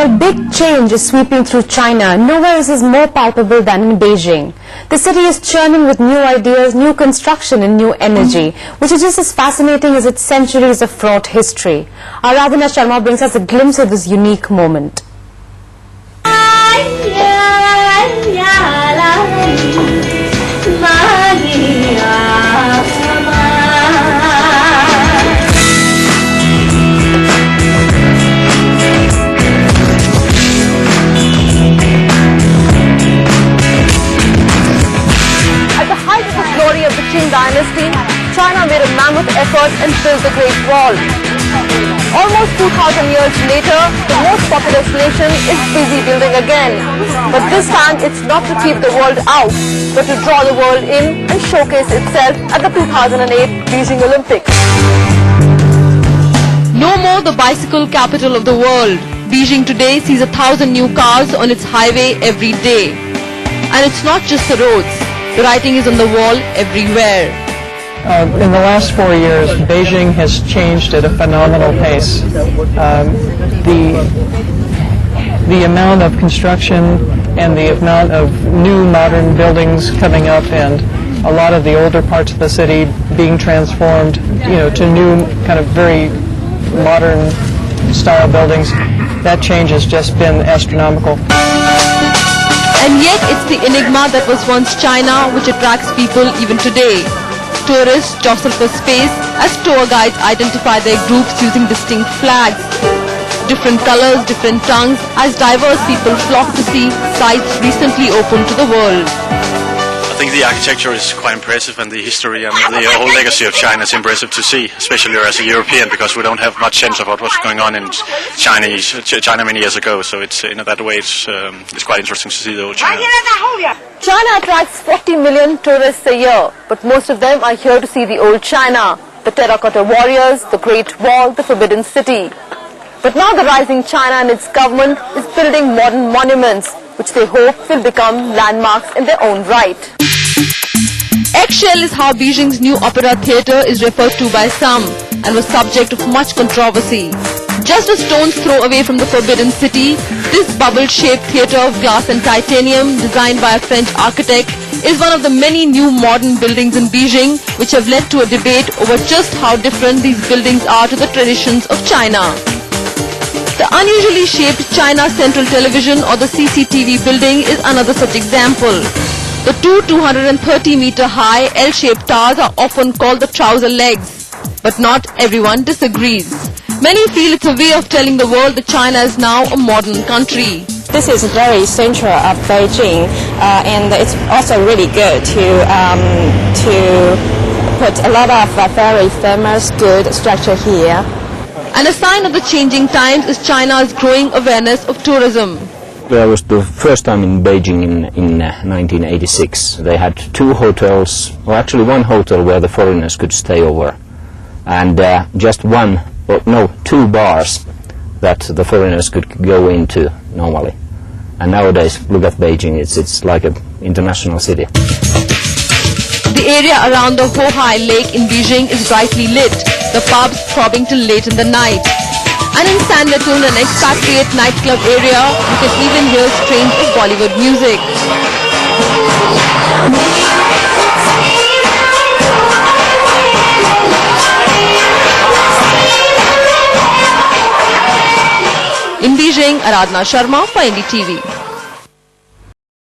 A big change is sweeping through China. Nowhere is this more palpable than in Beijing. The city is churning with new ideas, new construction and new energy, which is just as fascinating as its centuries of fraught history. Aradhana Sharma brings us a glimpse of this unique moment. Of the Qing dynasty, China made a mammoth effort and built the Great Wall. Almost 2,000 years later, the most populous nation is busy building again. But this time, it's not to keep the world out, but to draw the world in and showcase itself at the 2008 Beijing Olympics. No more the bicycle capital of the world. Beijing today sees 1,000 new cars on its highway every day. And it's not just the roads. The writing is on the wall everywhere. In the last 4 years, Beijing has changed at a phenomenal pace. The amount of construction and the amount of new modern buildings coming up, and a lot of the older parts of the city being transformed, to new kind of very modern style buildings, that change has just been astronomical. And yet it's the enigma that was once China which attracts people even today. Tourists jostle for space as tour guides identify their groups using distinct flags. Different colors, different tongues, as diverse people flock to see sites recently opened to the world. I think the architecture is quite impressive, and the history and the whole legacy of China is impressive to see, especially as a European, because we don't have much sense about what's going on in China many years ago. So it's in that way it's quite interesting to see the old China. China attracts 40 million tourists a year, but most of them are here to see the old China, the terracotta warriors, the Great Wall, the Forbidden City. But now the rising China and its government is building modern monuments, which they hope will become landmarks in their own right. Eggshell is how Beijing's new opera theatre is referred to by some and was subject of much controversy. Just a stone's throw away from the Forbidden City, this bubble-shaped theatre of glass and titanium, designed by a French architect, is one of the many new modern buildings in Beijing which have led to a debate over just how different these buildings are to the traditions of China. The unusually shaped China Central Television or the CCTV building is another such example. The two 230-meter high L-shaped towers are often called the trouser legs. But not everyone disagrees. Many feel it's a way of telling the world that China is now a modern country. This is very central of Beijing, and it's also really good to put a lot of very famous, good structure here. And a sign of the changing times is China's growing awareness of tourism. That was the first time in Beijing in 1986. They had two hotels, or actually one hotel where the foreigners could stay over, and just two bars that the foreigners could go into normally. And nowadays, look at Beijing, it's like an international city. The area around the Hohai Lake in Beijing is brightly lit, the pubs throbbing till late in the night. And in Sanlitun, an expatriate nightclub area, you can even hear strains of Bollywood music. In Beijing, Aradhana Sharma for NDTV.